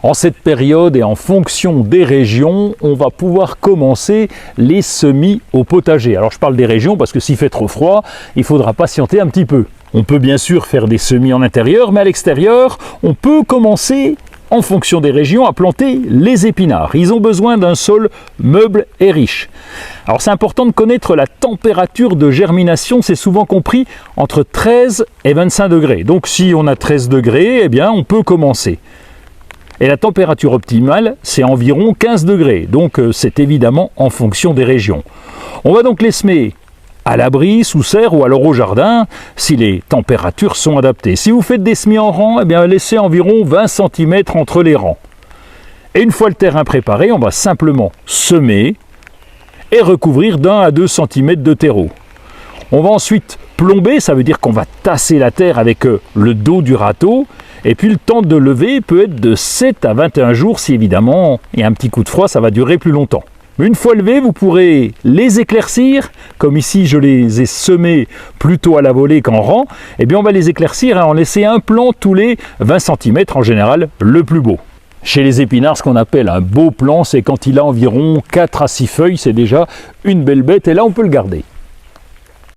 En cette période et en fonction des régions, on va pouvoir commencer les semis au potager. Alors je parle des régions parce que s'il fait trop froid, il faudra patienter un petit peu. On peut bien sûr faire des semis en intérieur, mais à l'extérieur, on peut commencer, en fonction des régions, à planter les épinards. Ils ont besoin d'un sol meuble et riche. Alors c'est important de connaître la température de germination, c'est souvent compris entre 13 et 25 degrés. Donc si on a 13 degrés, eh bien on peut commencer. Et la température optimale, c'est environ 15 degrés. Donc c'est évidemment en fonction des régions. On va donc les semer à l'abri, sous serre ou alors au jardin, si les températures sont adaptées. Si vous faites des semis en rang, eh bien laissez environ 20 cm entre les rangs. Et une fois le terrain préparé, on va simplement semer et recouvrir d'1 à 2 cm de terreau. On va ensuite plomber, ça veut dire qu'on va tasser la terre avec le dos du râteau, et puis le temps de lever peut être de 7 à 21 jours, si évidemment il y a un petit coup de froid, ça va durer plus longtemps. Une fois levés, vous pourrez les éclaircir, comme ici je les ai semés plutôt à la volée qu'en rang, et bien on va les éclaircir et en laisser un plant tous les 20 cm, en général le plus beau. Chez les épinards, ce qu'on appelle un beau plant, c'est quand il a environ 4 à 6 feuilles, c'est déjà une belle bête, et là on peut le garder.